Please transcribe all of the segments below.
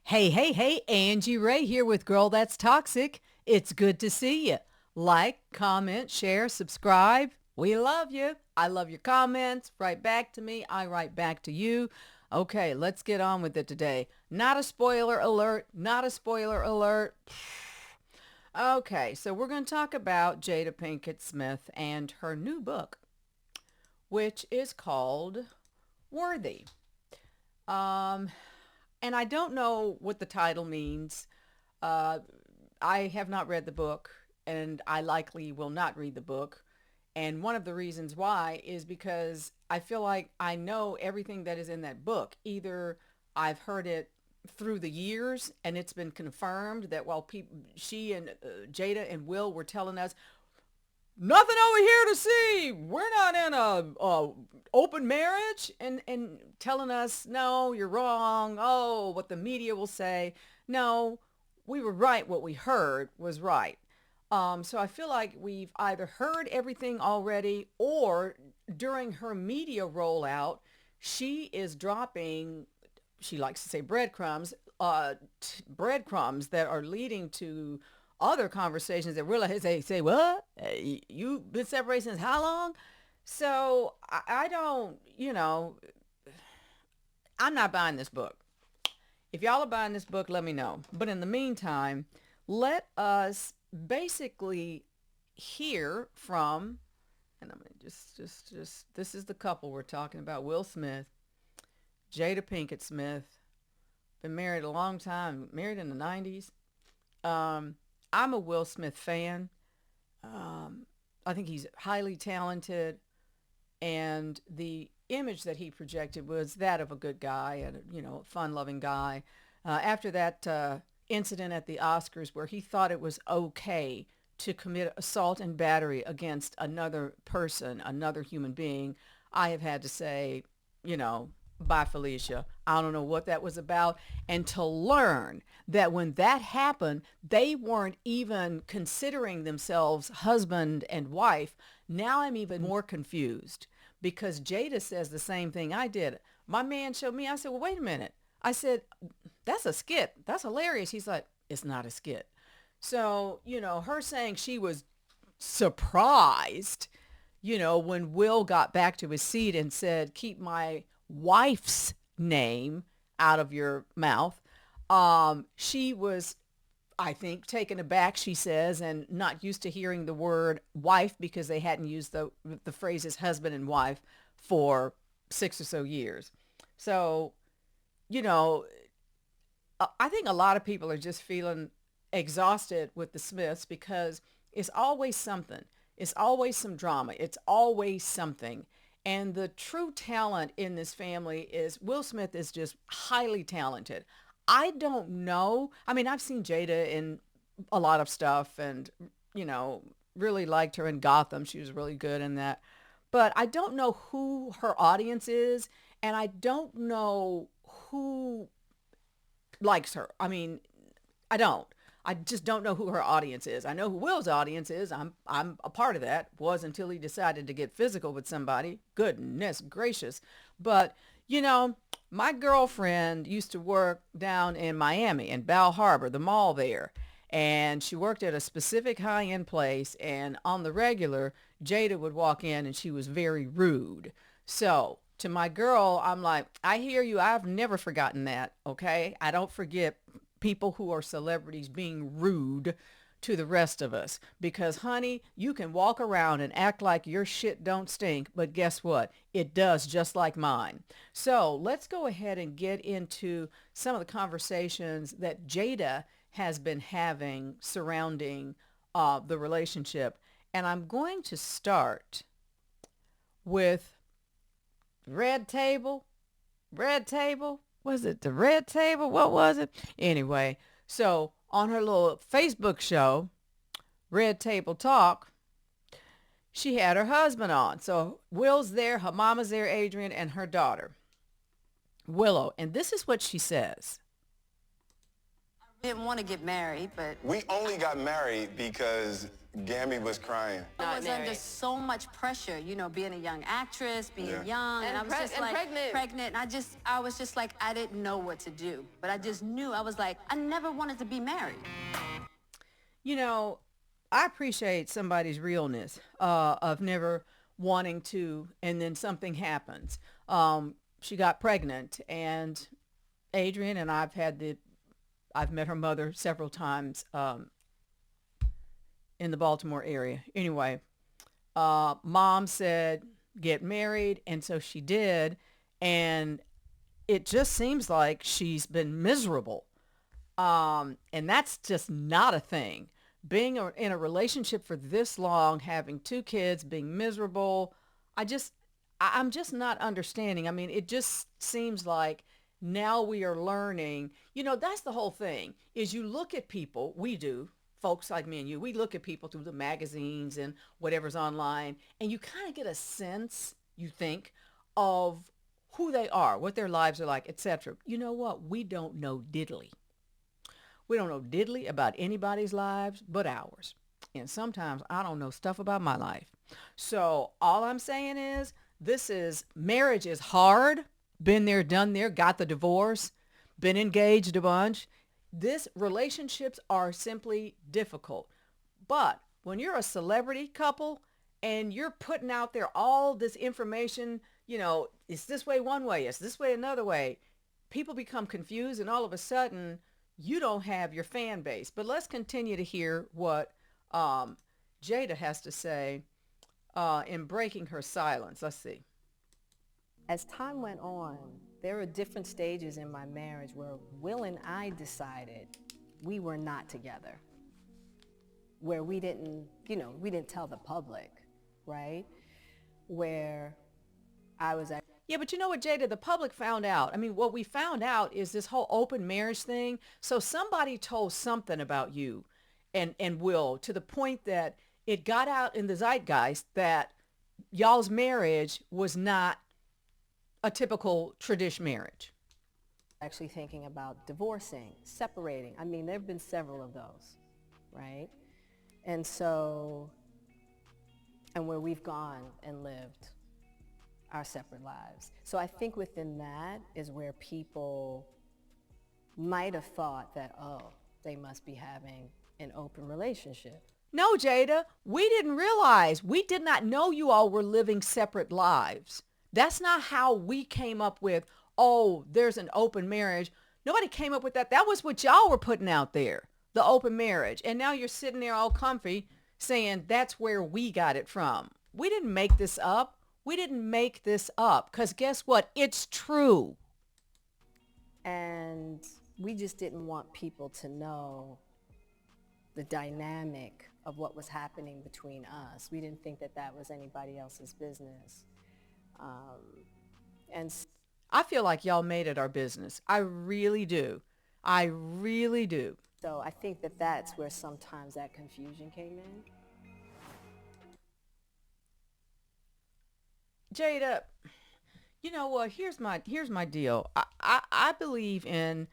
Hey, hey, hey, Angie Rae here with Girl That's Toxic. It's good to see you. Like, comment, share, subscribe. We love you. I love your comments. Write back to me. I write back to you. Okay, let's get on with it today. Not a spoiler alert. Not a spoiler alert. Okay, so we're going to talk about Jada Pinkett Smith and her new book, which is called Worthy. Um, and I don't know what the title means. Uh, I have not read the book, and I likely will not read the book. And one of the reasons why is because I feel like I know everything that is in that book. Either I've heard it through the years and it's been confirmed that while she and Jada and Will were telling us, nothing over here to see. We're not in a open marriage, and telling us, no, you're wrong. Oh, what the media will say. No, we were right. What we heard was right. So I feel like we've either heard everything already, or during her media rollout, she is dropping, she likes to say breadcrumbs, breadcrumbs that are leading to other conversations that really say, what? You've been separated since how long? So I don't, I'm not buying this book. If y'all are buying this book, let me know. But in the meantime, let us basically hear from, and I'm just, this is the couple we're talking about, Will Smith, Jada Pinkett Smith, been married a long time, married in the 90s. I'm a Will Smith fan. I think he's highly talented, and the image that he projected was that of a good guy and fun-loving guy. After that incident at the Oscars where he thought it was okay to commit assault and battery against another person, another human being, I have had to say, bye Felicia. I don't know what that was about. And to learn that when that happened, they weren't even considering themselves husband and wife. Now I'm even more confused because Jada says the same thing I did. My man showed me, I said, well, wait a minute. I said, that's a skit. That's hilarious. He's like, it's not a skit. So, her saying she was surprised, when Will got back to his seat and said, keep my wife's name out of your mouth. She was, I think, taken aback, she says, and not used to hearing the word wife because they hadn't used the phrases husband and wife for 6 or so years. So, you know, I think a lot of people are just feeling exhausted with the Smiths because it's always something. It's always some drama. It's always something. And the true talent in this family is Will Smith is just highly talented. I don't know. I mean, I've seen Jada in a lot of stuff and, really liked her in Gotham. She was really good in that. But I don't know who her audience is, and I don't know who likes her. I mean, I don't. I just don't know who her audience is. I know who Will's audience is. I'm a part of that. Was until he decided to get physical with somebody. Goodness gracious. But, my girlfriend used to work down in Miami in Bal Harbor, the mall there. And she worked at a specific high-end place, and on the regular, Jada would walk in and she was very rude. So to my girl, I'm like, I hear you. I've never forgotten that. Okay. I don't forget people who are celebrities being rude to the rest of us because honey, you can walk around and act like your shit don't stink, but guess what? It does, just like mine. So let's go ahead and get into some of the conversations that Jada has been having surrounding the relationship. And I'm going to start with Red Table. Red Table? Was it the Red Table? What was it? Anyway, so on her little Facebook show, Red Table Talk, she had her husband on. So Will's there, her mama's there, Adrian, and her daughter, Willow. And this is what she says. Didn't want to get married, but We only got married because Gammy was crying. I was under so much pressure, you know, being a young actress, being young, and I was just like pregnant. And I was just like, I didn't know what to do, but I just knew. I was like, I never wanted to be married. You know, I appreciate somebody's realness of never wanting to, and then something happens. She got pregnant, and Adrian and I've met her mother several times in the Baltimore area. Anyway, mom said, get married. And so she did. And it just seems like she's been miserable. And that's just not a thing. Being in a relationship for this long, having two kids, being miserable, I'm just not understanding. I mean, it just seems like now we are learning, you know, that's the whole thing is you look at people, we do, folks like me and you, we look at people through the magazines and whatever's online, and you kind of get a sense, you think, of who they are, what their lives are like, etc. You know what? We don't know diddly. We don't know diddly about anybody's lives but ours. And sometimes I don't know stuff about my life. So all I'm saying is marriage is hard. Been there, done there, got the divorce, been engaged a bunch. Relationships are simply difficult. But when you're a celebrity couple and you're putting out there all this information, you know, it's this way one way, it's this way another way, people become confused and all of a sudden you don't have your fan base. But let's continue to hear what Jada has to say in breaking her silence. Let's see. As time went on, there were different stages in my marriage where Will and I decided we were not together, where we didn't tell the public, right? Where I was at. Yeah, but you know what, Jada, the public found out. I mean, what we found out is this whole open marriage thing. So somebody told something about you and Will to the point that it got out in the zeitgeist that y'all's marriage was not a typical tradition marriage. Actually thinking about divorcing, separating. I mean, there have been several of those, right? And where we've gone and lived our separate lives. So I think within that is where people might have thought that, oh, they must be having an open relationship. No, Jada, we didn't realize. We did not know you all were living separate lives. That's not how we came up with, oh, there's an open marriage. Nobody came up with that. That was what y'all were putting out there, the open marriage. And now you're sitting there all comfy saying that's where we got it from. We didn't make this up. We didn't make this up because guess what? It's true. And we just didn't want people to know the dynamic of what was happening between us. We didn't think that that was anybody else's business. And I feel like y'all made it our business. I really do. I really do. So I think that that's where sometimes that confusion came in. Jada, you know what? Here's my deal. I believe in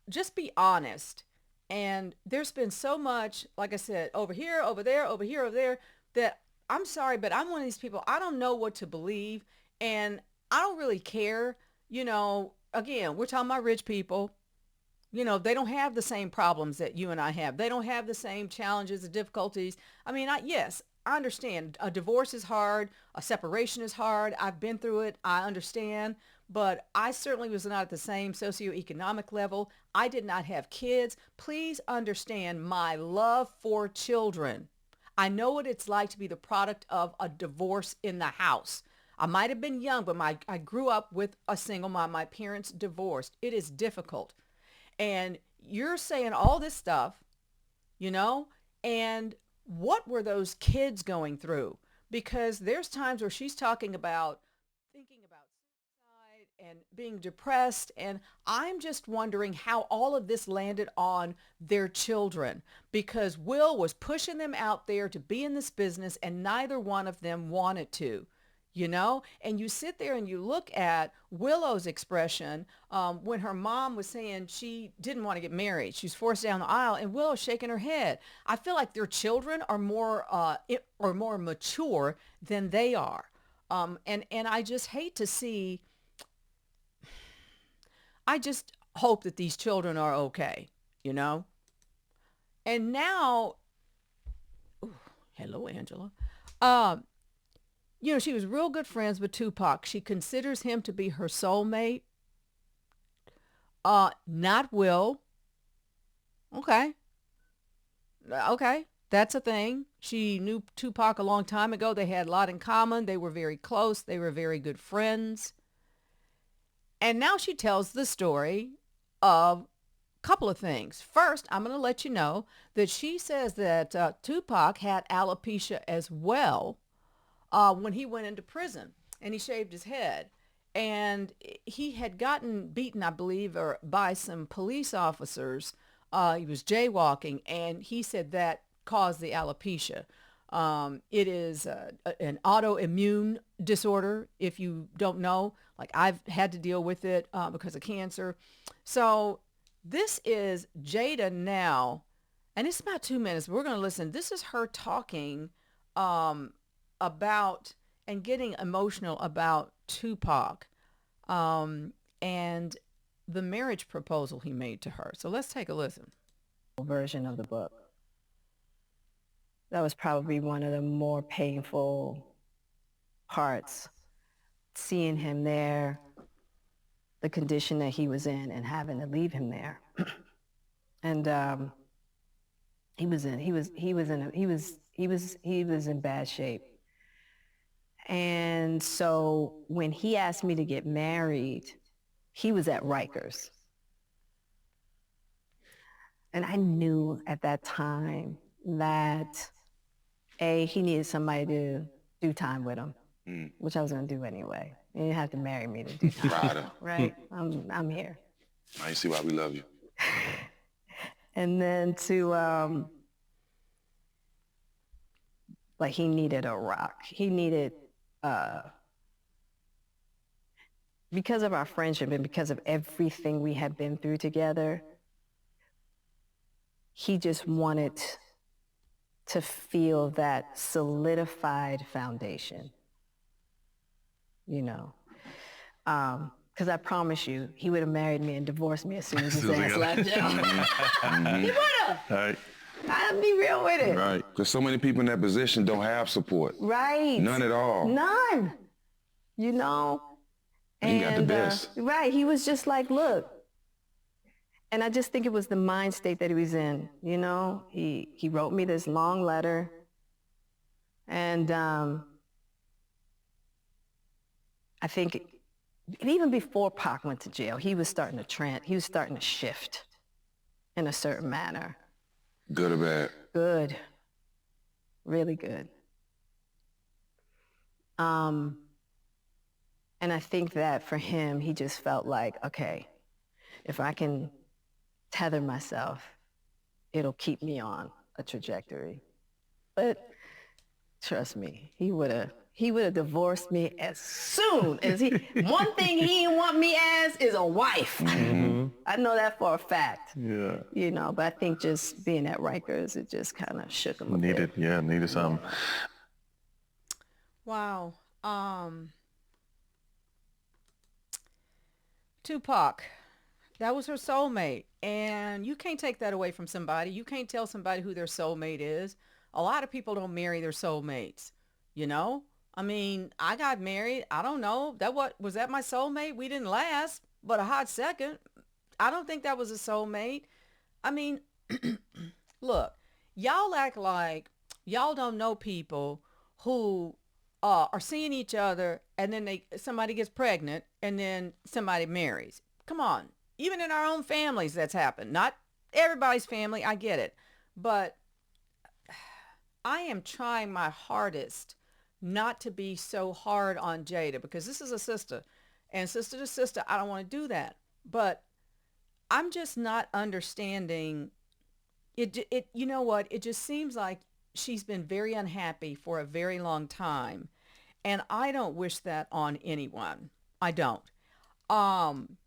just be honest. And there's been so much, like I said, over here, over there, over here, over there, that I'm sorry, but I'm one of these people, I don't know what to believe. And I don't really care. You know, again, we're talking about rich people. You know, they don't have the same problems that you and I have. They don't have the same challenges and difficulties. I mean, yes, I understand. A divorce is hard. A separation is hard. I've been through it. I understand. But I certainly was not at the same socioeconomic level. I did not have kids. Please understand my love for children. I know what it's like to be the product of a divorce in the house. I might have been young, but I grew up with a single mom. My parents divorced. It is difficult. And you're saying all this stuff, you know, and what were those kids going through? Because there's times where she's talking about thinking about suicide and being depressed. And I'm just wondering how all of this landed on their children, because Will was pushing them out there to be in this business and neither one of them wanted to. you know? And you sit there and you look at Willow's expression when her mom was saying she didn't want to get married. She was forced down the aisle, and Willow's shaking her head. I feel like their children are more mature than they are. And I just hate to see, I just hope that these children are okay, you know? And now, ooh, hello, Angela. You know, she was real good friends with Tupac. She considers him to be her soulmate. Not Will. Okay. Okay. That's a thing. She knew Tupac a long time ago. They had a lot in common. They were very close. They were very good friends. And now she tells the story of a couple of things. First, I'm going to let you know that she says that Tupac had alopecia as well when he went into prison, and he shaved his head. And he had gotten beaten, I believe, or by some police officers. He was jaywalking, and he said that caused the alopecia. It is an autoimmune disorder, if you don't know. Like, I've had to deal with it because of cancer. So this is Jada now, and it's about 2 minutes. We're going to listen. This is her talking about and getting emotional about Tupac and the marriage proposal he made to her. So let's take a listen. Version of the book. That was probably one of the more painful parts, seeing him there, the condition that he was in, and having to leave him there. And he was in bad shape. And so when he asked me to get married, he was at Rikers. And I knew at that time that, A, he needed somebody to do time with him, which I was going to do anyway. You didn't have to marry me to do time. Right? I'm here. Now you see why we love you. And then to, like, he needed a rock. He needed, because of our friendship and because of everything we had been through together, he just wanted to feel that solidified foundation, you know. Because I promise you, he would have married me and divorced me as soon as his ass left jail. He would have. Right. I'd be real with it. Right. Because so many people in that position don't have support. Right. None at all. None. You know? And he got the best. Right. He was just like, look. And I just think it was the mind state that he was in. You know? He wrote me this long letter. And I think even before Pac went to jail, he was starting to shift in a certain manner. Good or bad? Good. Really good. And I think that for him, he just felt like, okay, if I can tether myself, it'll keep me on a trajectory. But trust me, he would have divorced me as soon as one thing he didn't want me as is a wife. Mm-hmm. I know that for a fact. Yeah. You know, but I think just being at Rikers, it just kind of shook him a bit. Needed something. Wow. Tupac, that was her soulmate. And you can't take that away from somebody. You can't tell somebody who their soulmate is. A lot of people don't marry their soulmates, you know? I mean, I got married. I don't know. Was that my soulmate? We didn't last, but a hot second. I don't think that was a soulmate. I mean, look, y'all act like y'all don't know people who are seeing each other, and then somebody gets pregnant, and then somebody marries. Come on. Even in our own families, that's happened. Not everybody's family. I get it. But I am trying my hardest not to be so hard on Jada, because this is a sister, and sister to sister, I don't want to do that. But I'm just not understanding it. You know what? It just seems like she's been very unhappy for a very long time. And I don't wish that on anyone. I don't. Um,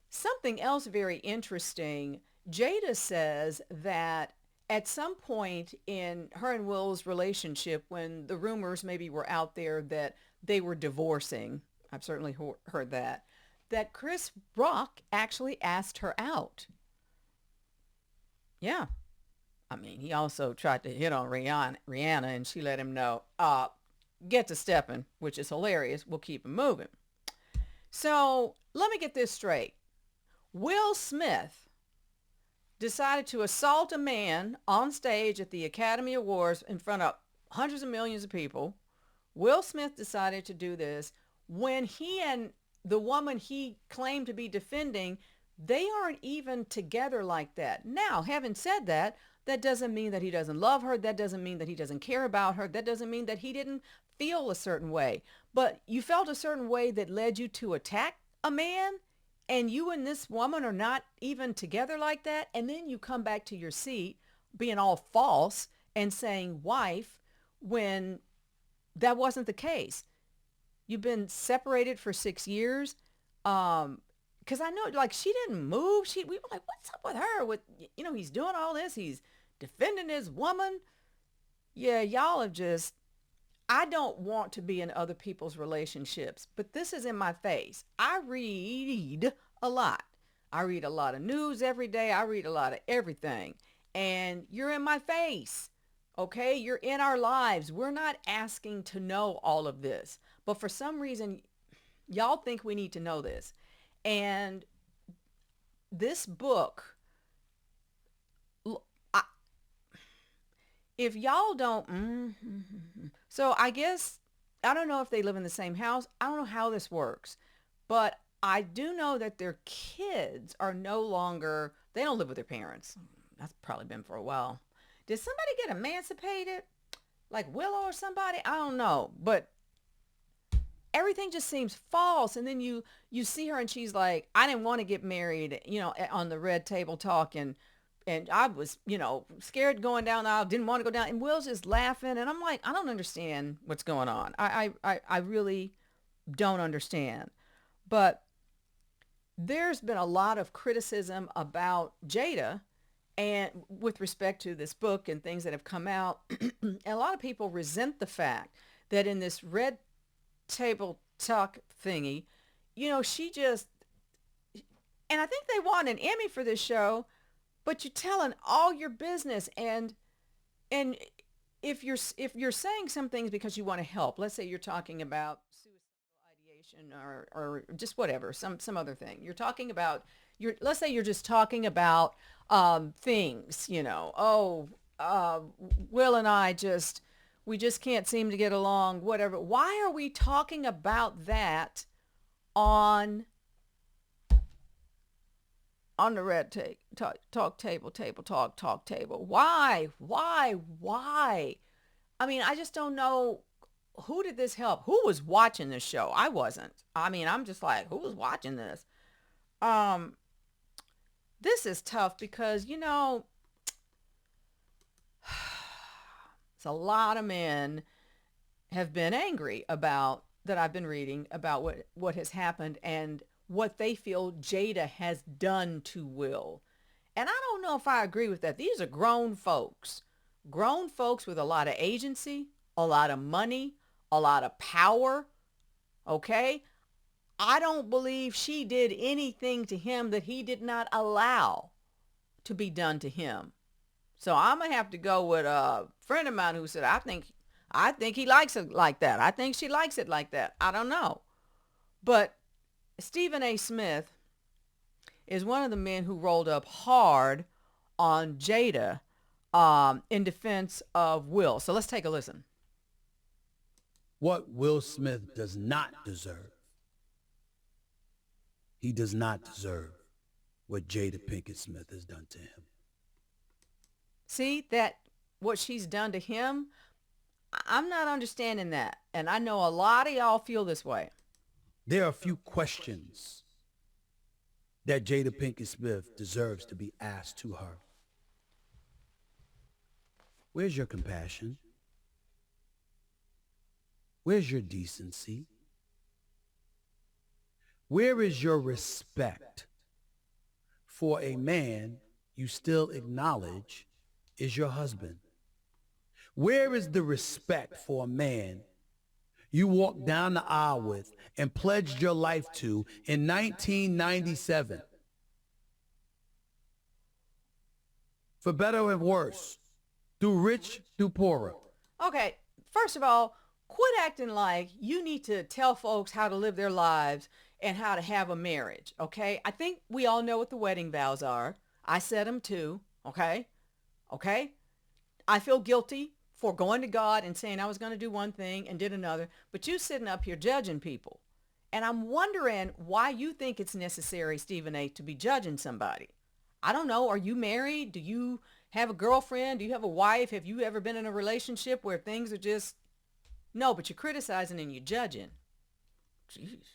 Something else very interesting. Jada says that at some point in her and Will's relationship, when the rumors maybe were out there that they were divorcing, I've certainly heard that Chris Rock actually asked her out. Yeah. I mean, he also tried to hit on Rihanna, and she let him know, get to stepping, which is hilarious. We'll keep him moving. So let me get this straight. Will Smith decided to assault a man on stage at the Academy Awards in front of hundreds of millions of people. Will Smith decided to do this when he and the woman he claimed to be defending, they aren't even together like that. Now, having said that, that doesn't mean that he doesn't love her. That doesn't mean that he doesn't care about her. That doesn't mean that he didn't feel a certain way. But you felt a certain way that led you to attack a man, and you and this woman are not even together like that. And then you come back to your seat being all false and saying wife when that wasn't the case. You've been separated for 6 years. Because I know, like, she didn't move. We were like, what's up with her? With, he's doing all this. He's defending his woman. Yeah, y'all have just, I don't want to be in other people's relationships, but this is in my face. I read a lot. I read a lot of news every day. I read a lot of everything. And you're in my face. Okay? You're in our lives. We're not asking to know all of this. But for some reason, y'all think we need to know this. And this book, if y'all don't, so I guess, I don't know if they live in the same house. I don't know how this works, but I do know that their kids are no longer, they don't live with their parents. That's probably been for a while. Did somebody get emancipated? Like Willow or somebody? I don't know, but everything just seems false. And then you see her and she's like, I didn't want to get married, on the red table talk. And I was, scared going down the aisle, didn't want to go down. And Will's just laughing. And I'm like, I don't understand what's going on. I really don't understand. But there's been a lot of criticism about Jada and with respect to this book and things that have come out. And a lot of people resent the fact that in this red table talk thingy, she just, and I think they won an Emmy for this show, but you're telling all your business. And if you're saying some things because you want to help, let's say you're talking about suicidal ideation or just whatever, some other thing you're talking about, let's say you're just talking about things, Will and I we just can't seem to get along, whatever. Why are we talking about that on the red talk table? Why? I mean, I just don't know. Who did this help? Who was watching this show? I wasn't. I mean, I'm just like, who was watching this? This is tough because, it's a lot of men have been angry about that I've been reading about what has happened and what they feel Jada has done to Will. And I don't know if I agree with that. These are grown folks with a lot of agency, a lot of money, a lot of power. Okay? I don't believe she did anything to him that he did not allow to be done to him. So I'm going to have to go with a friend of mine who said, I think he likes it like that. I think she likes it like that. I don't know. But Stephen A. Smith is one of the men who rolled up hard on Jada in defense of Will. So let's take a listen. What Will Smith does not deserve. He does not deserve what Jada Pinkett Smith has done to him. See that what she's done to him? I'm not understanding that. And I know a lot of y'all feel this way. There are a few questions that Jada Pinkett Smith deserves to be asked to her. Where's your compassion? Where's your decency? Where is your respect for a man you still acknowledge is your husband? Where is the respect for a man you walked down the aisle with and pledged your life to in 1997? For better and worse, do rich, do poorer. Okay, first of all, quit acting like you need to tell folks how to live their lives and how to have a marriage, okay? I think we all know what the wedding vows are. I said them too, okay? Okay? I feel guilty for going to God and saying I was going to do one thing and did another, but you sitting up here judging people. And I'm wondering why you think it's necessary, Stephen A., to be judging somebody. I don't know. Are you married? Do you have a girlfriend? Do you have a wife? Have you ever been in a relationship where things are just... No, but you're criticizing and you're judging. Jeez.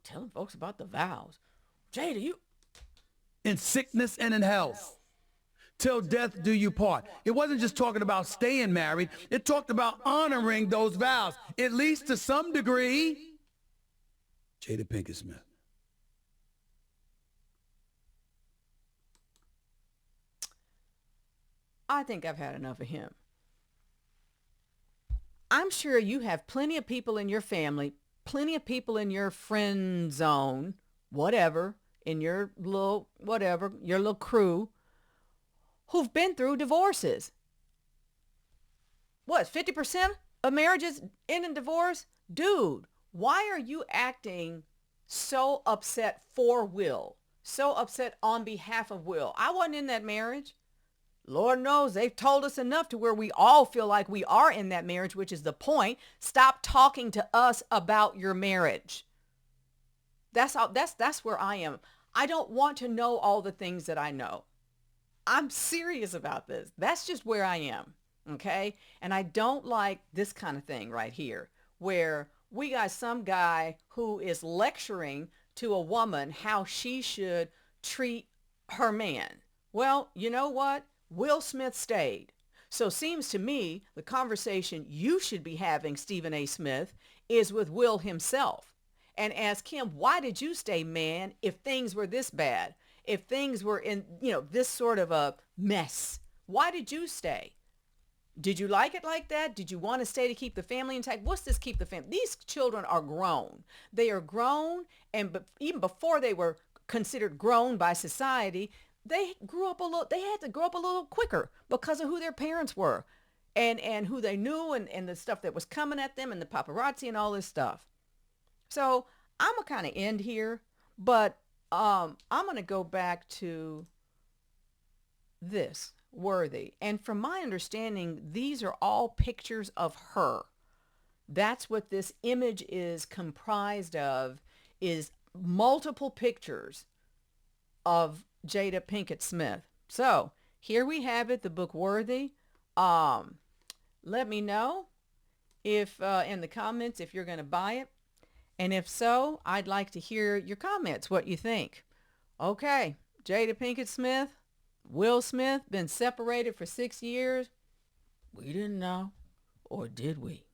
Telling folks about the vows. Jada, you... In sickness and in health. Till death do you part. It wasn't just talking about staying married. It talked about honoring those vows, at least to some degree. Jada Pinkett Smith. I think I've had enough of him. I'm sure you have plenty of people in your family, plenty of people in your friend zone, whatever, in your little, whatever, your little crew, who've been through divorces. What, 50% of marriages end in divorce? Dude, why are you acting so upset for Will? So upset on behalf of Will? I wasn't in that marriage. Lord knows they've told us enough to where we all feel like we are in that marriage, which is the point. Stop talking to us about your marriage. That's where I am. I don't want to know all the things that I know. I'm serious about this. That's just where I am. Okay. And I don't like this kind of thing right here, where we got some guy who is lecturing to a woman how she should treat her man. Well, you know what? Will Smith stayed. So seems to me the conversation you should be having, Stephen A. Smith, is with Will himself. And ask him, why did you stay, man, if things were this bad? If things were in, this sort of a mess? Why did you stay? Did you like it like that? Did you want to stay to keep the family intact? What's this keep the family? These children are grown. They are grown, and even before they were considered grown by society, they had to grow up a little quicker because of who their parents were and who they knew and the stuff that was coming at them and the paparazzi and all this stuff. So I'm going to kind of end here, but I'm going to go back to this, Worthy. And from my understanding, these are all pictures of her. That's what this image is comprised of, is multiple pictures of Jada Pinkett Smith. So here we have it, the book Worthy. Let me know if in the comments if you're going to buy it. And if so, I'd like to hear your comments, what you think. Okay, Jada Pinkett Smith, Will Smith, been separated for 6 years. We didn't know, or did we?